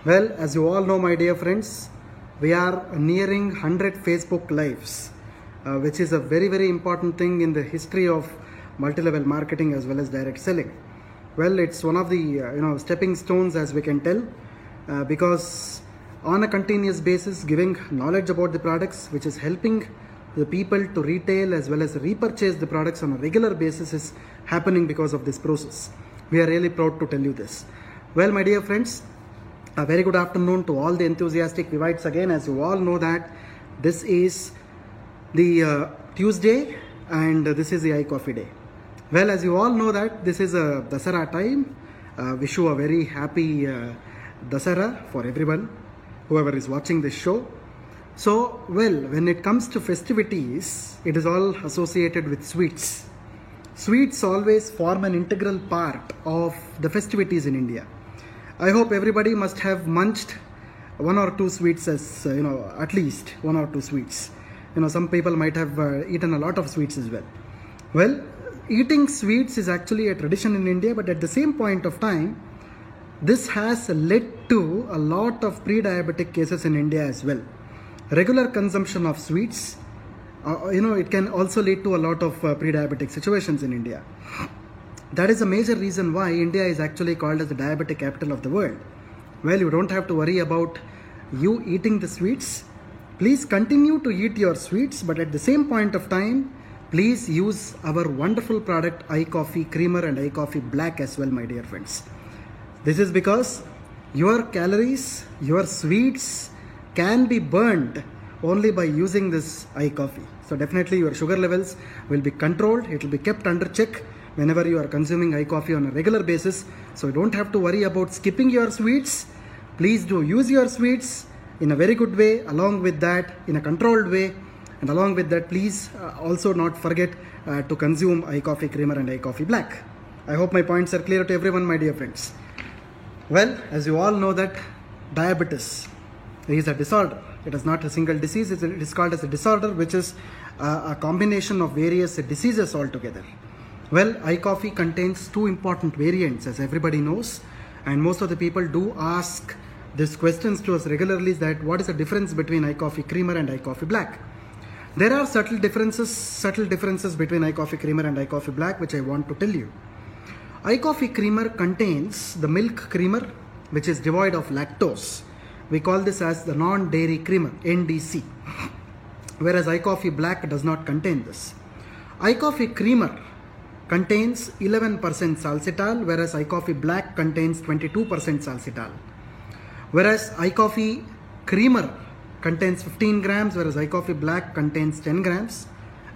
Well, as you all know, my dear friends, we are nearing 100 Facebook Lives, which is a very important thing in the history of multi-level marketing as well as direct selling. Well, it's one of the stepping stones, as we can tell, because on a continuous basis, giving knowledge about the products, which is helping the people to retail as well as repurchase the products on a regular basis, is happening because of this process. We are really proud to tell you this. Well, my dear friends, a very good afternoon to all the enthusiastic Vivites again. As you all know that this is the Tuesday and this is the iCoffee day. Well, as you all know that this is a Dasara time. Wish you a very happy Dasara for everyone, whoever is watching this show. So, well, when it comes to festivities, it is all associated with sweets. Sweets always form an integral part of the festivities in India. I hope everybody must have munched one or two sweets, as at least one or two sweets. Some people might have eaten a lot of sweets as well. Well, eating sweets is actually a tradition in India, but at the same point of time, this has led to a lot of pre-diabetic cases in India as well. Regular consumption of sweets, it can also lead to a lot of pre-diabetic situations in India. That is a major reason why India is actually called as the diabetic capital of the world. Well, you don't have to worry about you eating the sweets. Please continue to eat your sweets, but at the same point of time, please use our wonderful product iCoffee Creamer and iCoffee Black as well, my dear friends. This is because your calories, your sweets can be burned only by using this iCoffee. So definitely your sugar levels will be controlled. It will be kept under check whenever you are consuming iCoffee on a regular basis. So you don't have to worry about skipping your sweets. Please do use your sweets in a very good way, along with that in a controlled way, and along with that please also not forget to consume iCoffee Creamer and iCoffee Black. I hope my points are clear to everyone, my dear friends. Well, as you all know that diabetes is a disorder. It is not a single disease. It is called as a disorder, which is a combination of various diseases altogether. Well, iCoffee contains two important variants, as everybody knows, and most of the people do ask these questions to us regularly, that what is the difference between iCoffee Creamer and iCoffee Black. There are subtle differences between iCoffee Creamer and iCoffee Black, which I want to tell you. iCoffee Creamer contains the milk creamer, which is devoid of lactose. We call this as the non-dairy creamer, NDC, whereas iCoffee Black does not contain this. iCoffee Creamer contains 11% salsitol, whereas iCoffee Black contains 22% salsitol. Whereas iCoffee Creamer contains 15 grams, whereas iCoffee Black contains 10 grams.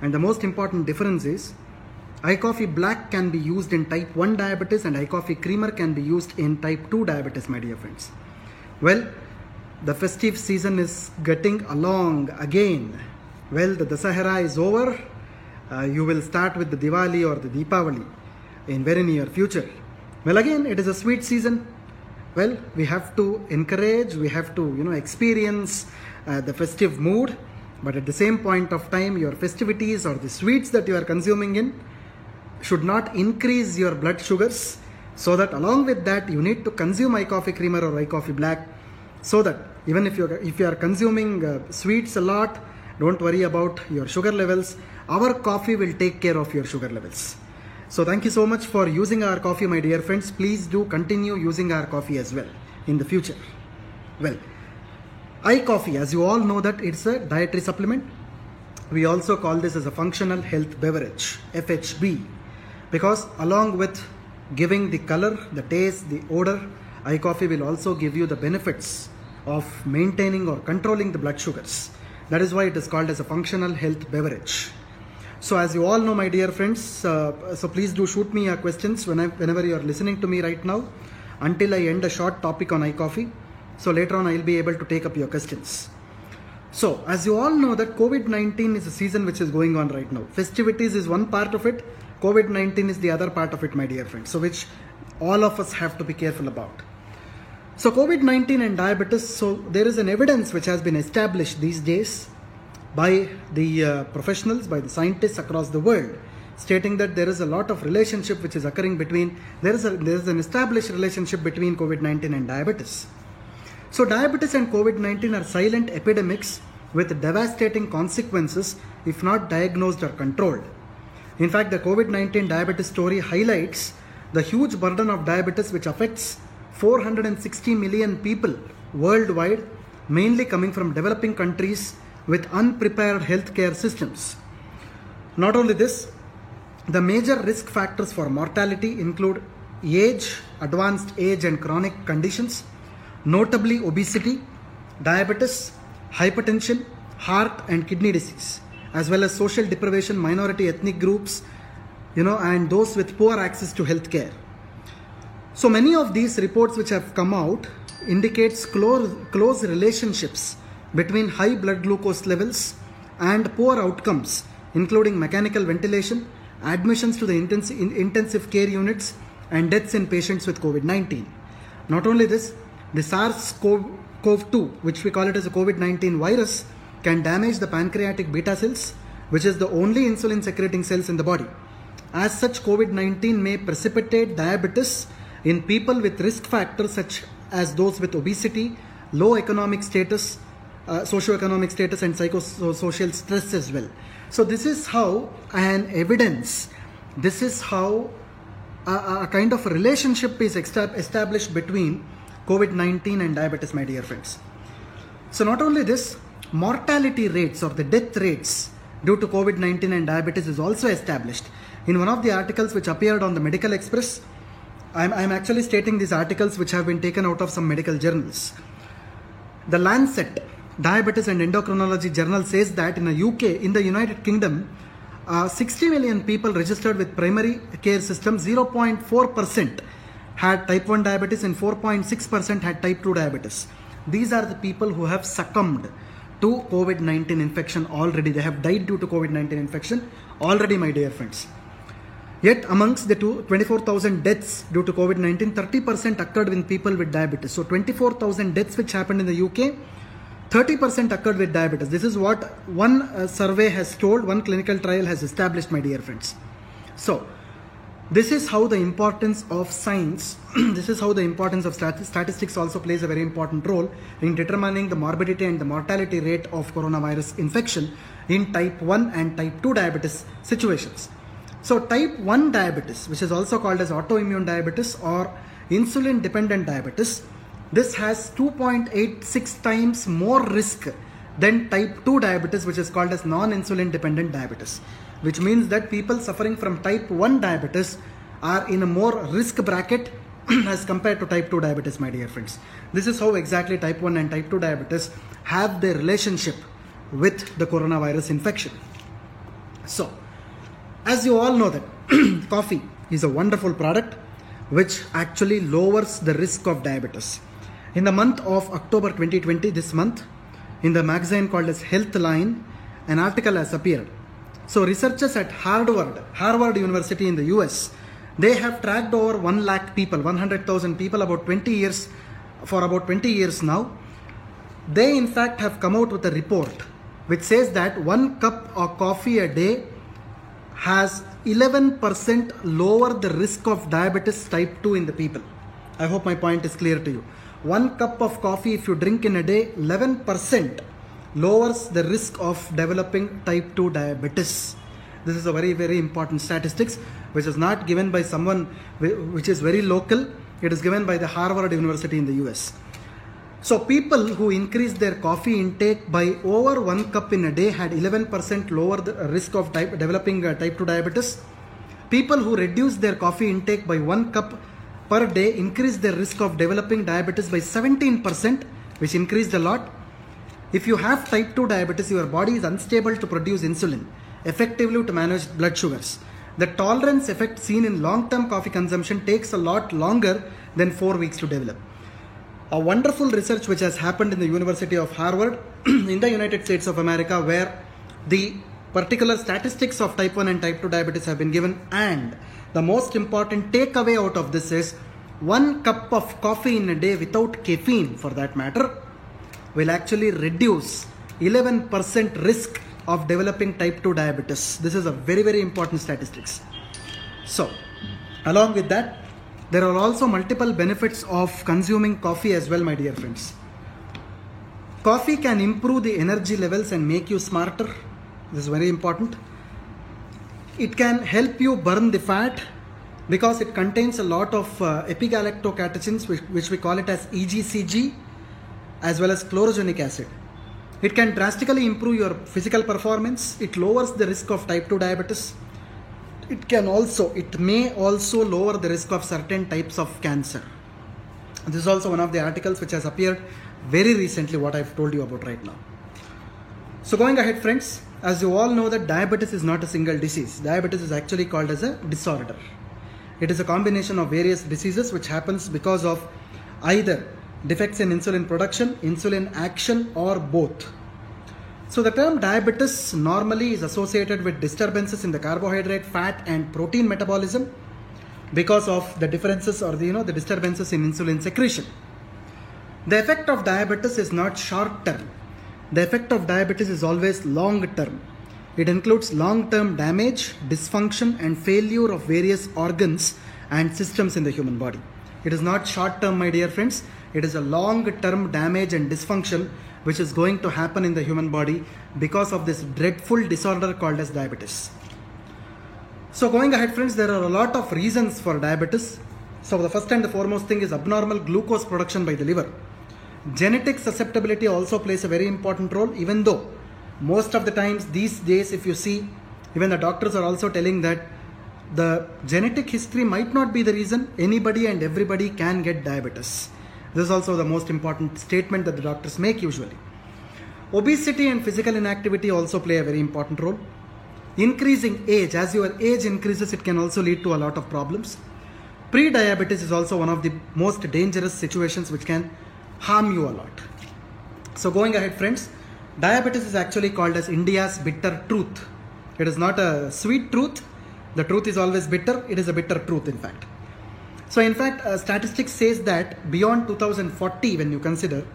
And the most important difference is iCoffee Black can be used in type 1 diabetes and iCoffee Creamer can be used in type 2 diabetes, my dear friends. Well, the festive season is getting along again. Well, the Dasahara is over. You will start with the Diwali or the Deepavali in very near future. Well, again, it is a sweet season. Well, we have to encourage, we have to, experience the festive mood. But at the same point of time, your festivities or the sweets that you are consuming in should not increase your blood sugars. So that along with that, you need to consume iCoffee Creamer or iCoffee Black, so that even if you are consuming sweets a lot, don't worry about your sugar levels. Our coffee will take care of your sugar levels. So thank you so much for using our coffee, my dear friends. Please do continue using our coffee as well in the future. Well, iCoffee, as you all know that it's a dietary supplement. We also call this as a functional health beverage, FHB, because along with giving the color, the taste, the odor, iCoffee will also give you the benefits of maintaining or controlling the blood sugars. That is why it is called as a functional health beverage. So as you all know, my dear friends, so please do shoot me your questions whenever you are listening to me right now, until I end a short topic on iCoffee. So later on I will be able to take up your questions. So as you all know that COVID-19 is a season which is going on right now. Festivities is one part of it. COVID-19 is the other part of it, my dear friends. So which all of us have to be careful about. So COVID-19 and diabetes, so there is an evidence which has been established these days by the professionals, by the scientists across the world, stating that there is a lot of relationship which is occurring between, there is an established relationship between COVID-19 and diabetes. So diabetes and COVID-19 are silent epidemics with devastating consequences if not diagnosed or controlled. In fact, the COVID-19 diabetes story highlights the huge burden of diabetes, which affects 460 million people worldwide, mainly coming from developing countries with unprepared healthcare systems. Not only this, the major risk factors for mortality include age, advanced age and chronic conditions, notably obesity, diabetes, hypertension, heart and kidney disease, as well as social deprivation, minority ethnic groups, and those with poor access to healthcare. So many of these reports which have come out indicates close relationships between high blood glucose levels and poor outcomes, including mechanical ventilation, admissions to the intensive care units, and deaths in patients with COVID-19. Not only this, the SARS-CoV-2, which we call it as a COVID-19 virus, can damage the pancreatic beta cells, which is the only insulin secreting cells in the body. As such, COVID-19 may precipitate diabetes in people with risk factors such as those with obesity, low economic status, socioeconomic status and psychosocial stress as well. So this is how this is how a kind of a relationship is established between COVID-19 and diabetes, my dear friends. So not only this, mortality rates or the death rates due to COVID-19 and diabetes is also established. In one of the articles which appeared on the Medical Express, I'm actually stating these articles which have been taken out of some medical journals. The Lancet Diabetes and Endocrinology journal says that in the United Kingdom, 60 million people registered with primary care system, 0.4% had type 1 diabetes and 4.6% had type 2 diabetes. These are the people who have succumbed to COVID-19 infection already. They have died due to COVID-19 infection already, my dear friends. Yet amongst the 24,000 deaths due to COVID-19, 30% occurred with people with diabetes. So 24,000 deaths which happened in the UK, 30% occurred with diabetes. This is what one survey has told, one clinical trial has established, my dear friends. So this is how the importance of science, this is how the importance of statistics also plays a very important role in determining the morbidity and the mortality rate of coronavirus infection in type 1 and type 2 diabetes situations. So type 1 diabetes, which is also called as autoimmune diabetes or insulin dependent diabetes, this has 2.86 times more risk than type 2 diabetes, which is called as non-insulin dependent diabetes, which means that people suffering from type 1 diabetes are in a more risk bracket as compared to type 2 diabetes, my dear friends. This is how exactly type 1 and type 2 diabetes have their relationship with the coronavirus infection. So, as you all know that coffee is a wonderful product which actually lowers the risk of diabetes. In the month of October 2020, this month, in the magazine called as Healthline, an article has appeared. So researchers at Harvard University in the US, they have tracked over 1 lakh people, 100,000 people for about 20 years now. They in fact have come out with a report which says that 1 cup of coffee a day has 11% lower the risk of diabetes type 2 in the people. I hope my point is clear to you. 1 cup of coffee if you drink in a day, 11% lowers the risk of developing type 2 diabetes. This is a very, very important statistics which is not given by someone which is very local. It is given by the Harvard University in the US. So people who increased their coffee intake by over 1 cup in a day had 11% lower the risk of developing type 2 diabetes. People who reduced their coffee intake by 1 cup per day increased their risk of developing diabetes by 17%, which increased a lot. If you have type 2 diabetes, your body is unstable to produce insulin effectively to manage blood sugars. The tolerance effect seen in long-term coffee consumption takes a lot longer than 4 weeks to develop. A wonderful research which has happened in the University of Harvard in the United States of America, where the particular statistics of type 1 and type 2 diabetes have been given, and the most important takeaway out of this is 1 cup of coffee in a day without caffeine for that matter will actually reduce 11% risk of developing type 2 diabetes. This is a very, very important statistics. So along with that, there are also multiple benefits of consuming coffee as well, my dear friends. Coffee can improve the energy levels and make you smarter. This is very important. It can help you burn the fat because it contains a lot of epigalactocatechins, which we call it as EGCG, as well as chlorogenic acid. It can drastically improve your physical performance. It lowers the risk of type 2 diabetes. It may also lower the risk of certain types of cancer. This is also one of the articles which has appeared very recently, what I've told you about right now. So going ahead, friends, as you all know that diabetes is not a single disease. Diabetes is actually called as a disorder. It is a combination of various diseases which happens because of either defects in insulin production, insulin action, or both. So the term diabetes normally is associated with disturbances in the carbohydrate, fat and protein metabolism because of the differences or the disturbances in insulin secretion. The effect of diabetes is not short term. The effect of diabetes is always long term. It includes long-term damage, dysfunction and failure of various organs and systems in the human body. It is not short-term, my dear friends. It is a long-term damage and dysfunction which is going to happen in the human body because of this dreadful disorder called as diabetes. So going ahead, friends, there are a lot of reasons for diabetes. So the first and the foremost thing is abnormal glucose production by the liver. Genetic susceptibility also plays a very important role, even though most of the times these days, if you see, even the doctors are also telling that the genetic history might not be the reason. Anybody and everybody can get diabetes. This is also the most important statement that the doctors make usually. Obesity and physical inactivity also play a very important role. Increasing age, as your age increases, it can also lead to a lot of problems. Pre-diabetes is also one of the most dangerous situations which can harm you a lot. So going ahead, friends, diabetes is actually called as India's bitter truth. It is not a sweet truth. The truth is always bitter. It is a bitter truth, in fact. So in fact, statistics says that beyond 2040, when you consider,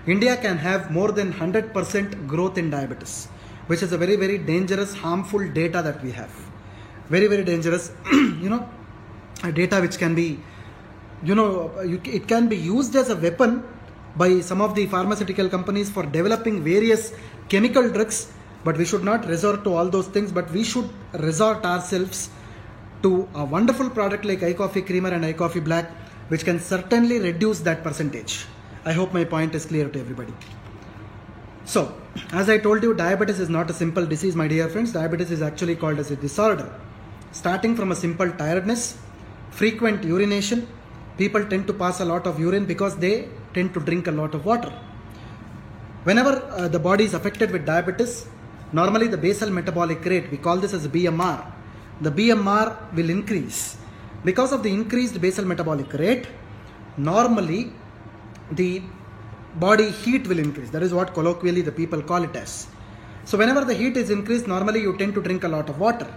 India can have more than 100% growth in diabetes, which is a very, very dangerous, harmful data that we have. Very, very dangerous, data which can be, it can be used as a weapon by some of the pharmaceutical companies for developing various chemical drugs, but we should not resort to all those things, but we should resort ourselves to a wonderful product like iCoffee Creamer and iCoffee Black, which can certainly reduce that percentage. I hope my point is clear to everybody. So, as I told you, diabetes is not a simple disease, my dear friends. Diabetes is actually called as a disorder. Starting from a simple tiredness, frequent urination, people tend to pass a lot of urine because they tend to drink a lot of water. Whenever the body is affected with diabetes, normally the basal metabolic rate, we call this as BMR. The BMR will increase. Because of the increased basal metabolic rate, normally the body heat will increase. That is what colloquially the people call it as. So whenever the heat is increased, normally you tend to drink a lot of water.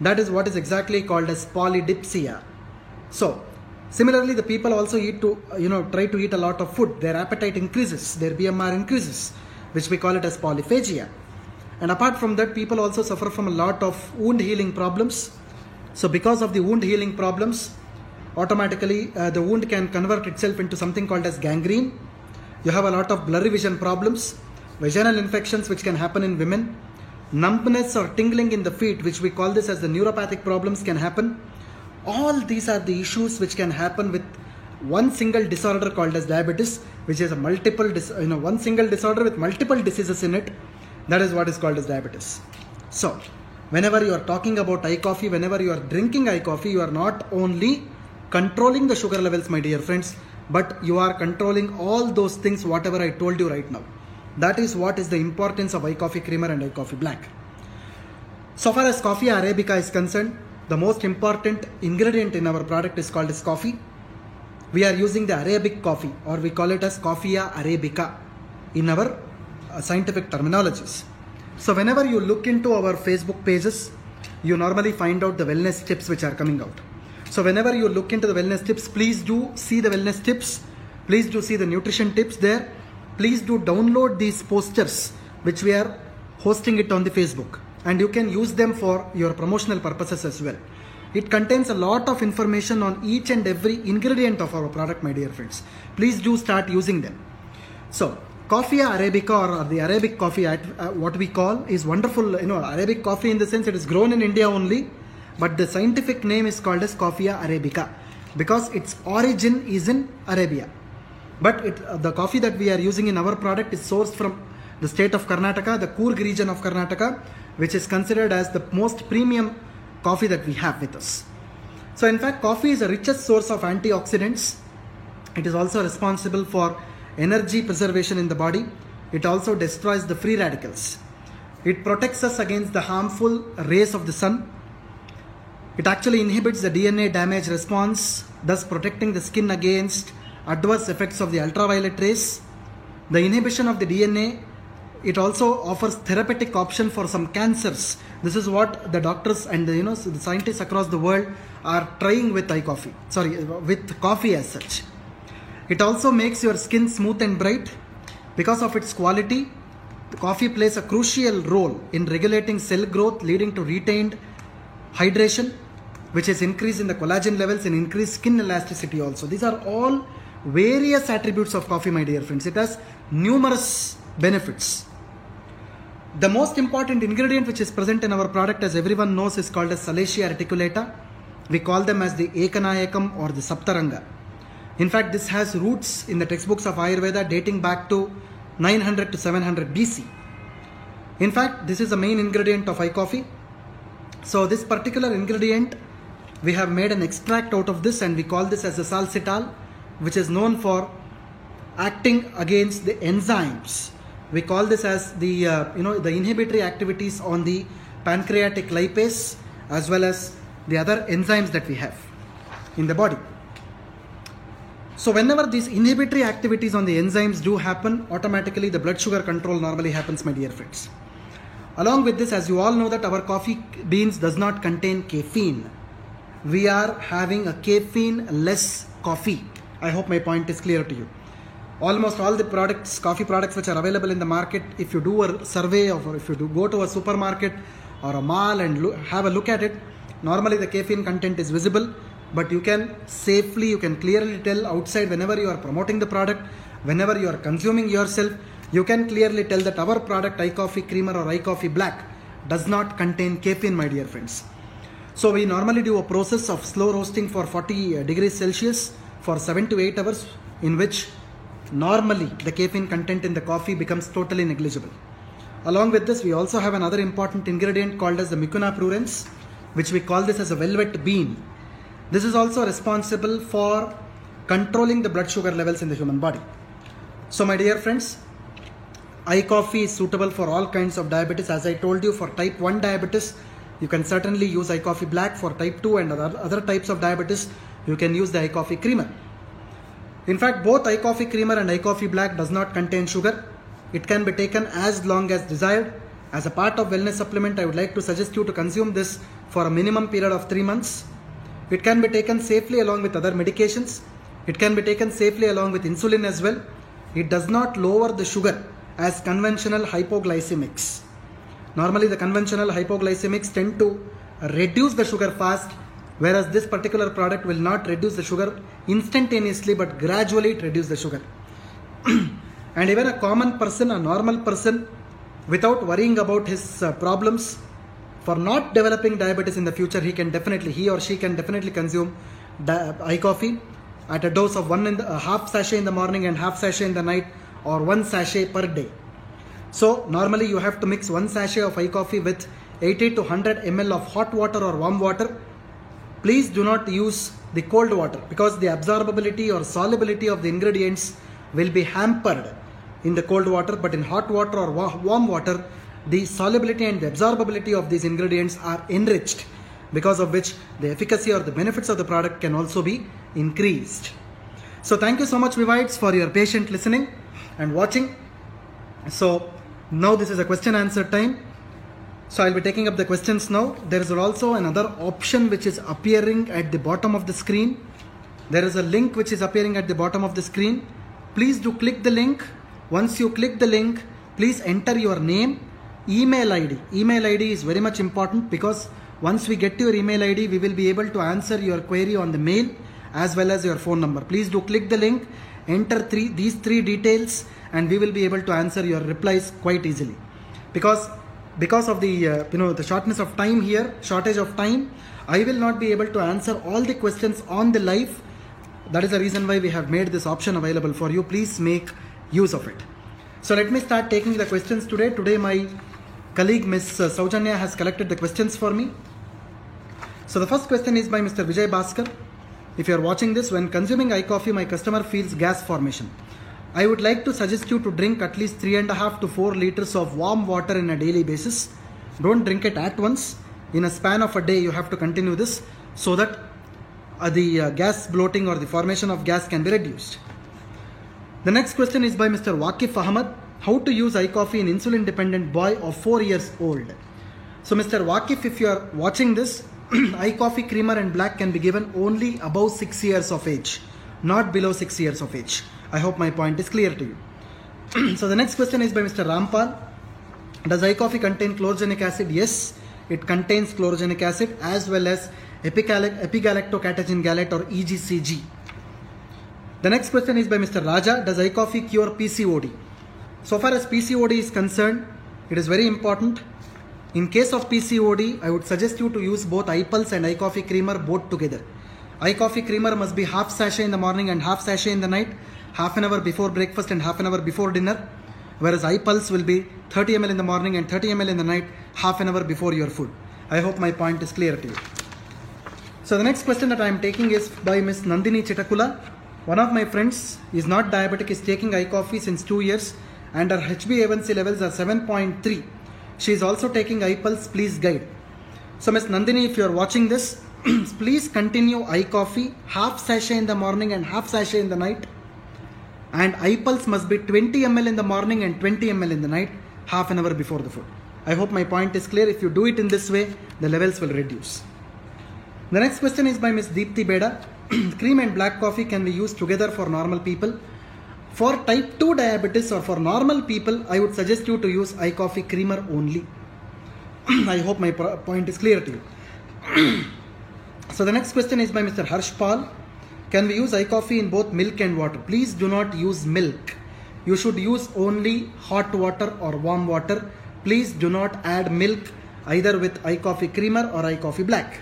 That is what is exactly called as polydipsia. So similarly, the people also try to eat a lot of food. Their appetite increases, their BMR increases, which we call it as polyphagia. And apart from that, people also suffer from a lot of wound healing problems. So because of the wound healing problems, automatically the wound can convert itself into something called as gangrene. You have a lot of blurry vision problems, vaginal infections which can happen in women, numbness or tingling in the feet, which we call this as the neuropathic problems, can happen. All these are the issues which can happen with one single disorder called as diabetes, which is a one single disorder with multiple diseases in it. That is what is called as diabetes. So, whenever you are talking about iCoffee, whenever you are drinking iCoffee, you are not only controlling the sugar levels, my dear friends, but you are controlling all those things, whatever I told you right now. That is what is the importance of iCoffee Creamer and iCoffee Black. So far as coffee Arabica is concerned, the most important ingredient in our product is called as coffee. We are using the Arabic coffee, or we call it as Coffea Arabica in our scientific terminologies. So whenever you look into our Facebook pages, you normally find out the wellness tips which are coming out. So whenever you look into the wellness tips, please do see the wellness tips. Please do see the nutrition tips there. Please do download these posters which we are hosting it on the Facebook, and you can use them for your promotional purposes as well. It contains a lot of information on each and every ingredient of our product, my dear friends. Please do start using them. So Coffea arabica or the Arabic coffee, what we call, is wonderful. Arabic coffee in the sense it is grown in India only, but the scientific name is called as Coffea arabica because its origin is in Arabia. But the coffee that we are using in our product is sourced from the state of Karnataka, the Coorg region of Karnataka, which is considered as the most premium coffee that we have with us. So in fact, coffee is the richest source of antioxidants. It is also responsible for energy preservation in the body. It also destroys the free radicals. It protects us against the harmful rays of the sun. It actually inhibits the DNA damage response, thus protecting the skin against adverse effects of the ultraviolet rays. The inhibition of the DNA, it also offers therapeutic option for some cancers. This is what the doctors and the scientists across the world are trying with with coffee as such. It also makes your skin smooth and bright. Because of its quality, the coffee plays a crucial role in regulating cell growth, leading to retained hydration, which is increase in the collagen levels and increased skin elasticity also. These are all various attributes of coffee, my dear friends. It has numerous benefits. The most important ingredient which is present in our product, as everyone knows, is called as Salacia reticulata. We call them as the Ekanayakam or the Saptaranga. In fact, this has roots in the textbooks of Ayurveda dating back to 900 to 700 BC. In fact, this is the main ingredient of iCoffee. So this particular ingredient, we have made an extract out of this and we call this as the salcital, which is known for acting against the enzymes. We call this as the the inhibitory activities on the pancreatic lipase as well as the other enzymes that we have in the body. So whenever these inhibitory activities on the enzymes do happen, automatically the blood sugar control normally happens, my dear friends. Along with this, as you all know that our coffee beans does not contain caffeine. We are having a caffeine-less coffee. I hope my point is clear to you. Almost all the products, coffee products which are available in the market, if you do a survey or if you do go to a supermarket or a mall and have a look at it, normally the caffeine content is visible. But you can clearly tell outside whenever you are promoting the product, whenever you are consuming yourself, you can clearly tell that our product iCoffee Creamer or iCoffee Black does not contain caffeine, my dear friends. So we normally do a process of slow roasting for 40 degrees Celsius for 7 to 8 hours, in which normally the caffeine content in the coffee becomes totally negligible. Along with this, we also have another important ingredient called as the Mucuna prurens, which we call this as a velvet bean. This is also responsible for controlling the blood sugar levels in the human body. So my dear friends, iCoffee is suitable for all kinds of diabetes. As I told you, for type 1 diabetes, you can certainly use iCoffee Black. For type 2 and other types of diabetes, you can use the iCoffee Creamer. In fact, both iCoffee Creamer and iCoffee Black does not contain sugar. It can be taken as long as desired. As a part of wellness supplement, I would like to suggest you to consume this for a minimum period of 3 months. It can be taken safely along with other medications. It can be taken safely along with insulin as well. It does not lower the sugar as conventional hypoglycemics. Normally the conventional hypoglycemics tend to reduce the sugar fast, whereas this particular product will not reduce the sugar instantaneously, but gradually it reduces the sugar. And even a common person, a normal person, without worrying about his problems, for not developing diabetes in the future, he or she can definitely consume iCoffee at a dose of half sachet in the morning and half sachet in the night, or 1 sachet per day. So normally you have to mix 1 sachet of iCoffee with 80 to 100 ml of hot water or warm water. Please do not use the cold water because the absorbability or solubility of the ingredients will be hampered in the cold water, but in hot water or warm water, the solubility and the absorbability of these ingredients are enriched, because of which the efficacy or the benefits of the product can also be increased. So thank you so much, Vivites, for your patient listening and watching. So now this is a question answer time. So I'll be taking up the questions now. There is also another option which is appearing at the bottom of the screen. There is a link which is appearing at the bottom of the screen. Please do click the link. Once you click the link, please enter your name, email ID. Email ID is very much important because once we get your email ID, we will be able to answer your query on the mail as well as your phone number. Please do click the link enter these three details and we will be able to answer your replies quite easily. Because of the the shortage of time, I will not be able to answer all the questions on the live. That is the reason why we have made this option available for you. Please make use of it. So let me start taking the questions today. Today my colleague Ms. Saujanya has collected the questions for me. So the first question is by Mr. Vijay Bhaskar. If you are watching this, when consuming iCoffee, my customer feels gas formation. I would like to suggest you to drink at least 3.5 to 4 liters of warm water on a daily basis. Don't drink it at once. In a span of a day, you have to continue this so that the gas bloating or the formation of gas can be reduced. The next question is by Mr. Waqif Ahmad. How to use iCoffee in insulin dependent boy of 4 years old. So Mr. Waqif, if you are watching this, iCoffee creamer and black can be given only above 6 years of age, not below 6 years of age. I hope my point is clear to you. So the next question is by Mr. Rampal. Does iCoffee contain chlorogenic acid? Yes, it contains chlorogenic acid as well as epigalactocatechin gallate or EGCG. The next question is by Mr. Raja. Does iCoffee cure PCOD? So far as PCOD is concerned, it is very important. In case of PCOD, I would suggest you to use both iPulse and iCoffee creamer both together. iCoffee creamer must be half sachet in the morning and half sachet in the night, half an hour before breakfast and half an hour before dinner. Whereas iPulse will be 30 ml in the morning and 30 ml in the night, half an hour before your food. I hope my point is clear to you. So the next question that I am taking is by Ms. Nandini Chitakula. One of my friends is not diabetic, is taking iCoffee since 2 years and her HbA1c levels are 7.3. She is also taking iPulse. Please guide. So Ms. Nandini, if you are watching this, please continue iCoffee, half sachet in the morning and half sachet in the night. And iPulse must be 20 ml in the morning and 20 ml in the night, half an hour before the food. I hope my point is clear. If you do it in this way, the levels will reduce. The next question is by Ms. Deepthi Beda. Cream and black coffee can be used together for normal people. For type 2 diabetes or for normal people, I would suggest you to use iCoffee creamer only. I hope my point is clear to you. So the next question is by Mr. Harsh Paul. Can we use iCoffee in both milk and water? Please do not use milk. You should use only hot water or warm water. Please do not add milk either with iCoffee creamer or iCoffee black.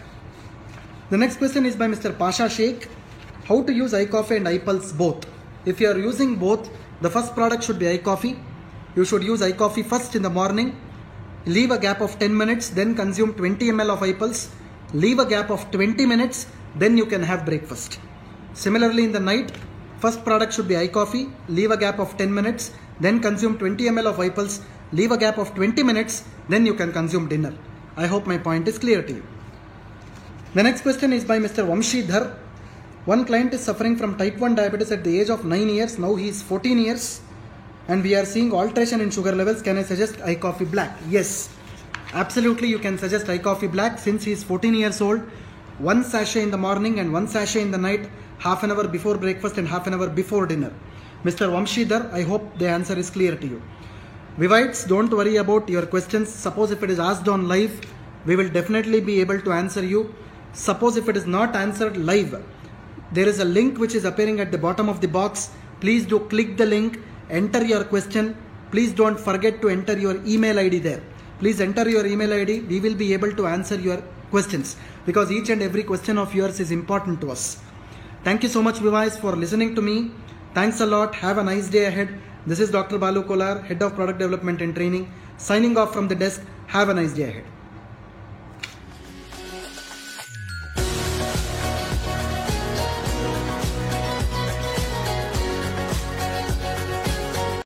The next question is by Mr. Pasha Sheikh. How to use iCoffee and iPulse both? If you are using both, the first product should be iCoffee. You should use iCoffee first in the morning. Leave a gap of 10 minutes, then consume 20 ml of iPulse. Leave a gap of 20 minutes, then you can have breakfast. Similarly, in the night, first product should be iCoffee. Leave a gap of 10 minutes, then consume 20 ml of iPulse. Leave a gap of 20 minutes, then you can consume dinner. I hope my point is clear to you. The next question is by Mr. Vamshidhar. One client is suffering from type 1 diabetes at the age of 9 years. Now he is 14 years and we are seeing alteration in sugar levels. Can I suggest iCoffee black? Yes, absolutely you can suggest iCoffee black since he is 14 years old. 1 sachet in the morning and 1 sachet in the night, half an hour before breakfast and half an hour before dinner. Mr. Vamshidhar, I hope the answer is clear to you. Vivites, don't worry about your questions. Suppose if it is asked on live, we will definitely be able to answer you. Suppose if it is not answered live, there is a link which is appearing at the bottom of the box. Please do click the link, enter your question. Please don't forget to enter your email ID there. Please enter your email ID. We will be able to answer your questions because each and every question of yours is important to us. Thank you so much, Vivais, for listening to me. Thanks a lot. Have a nice day ahead. This is Dr. Balu Kolar, Head of Product Development and Training, signing off from the desk. Have a nice day ahead.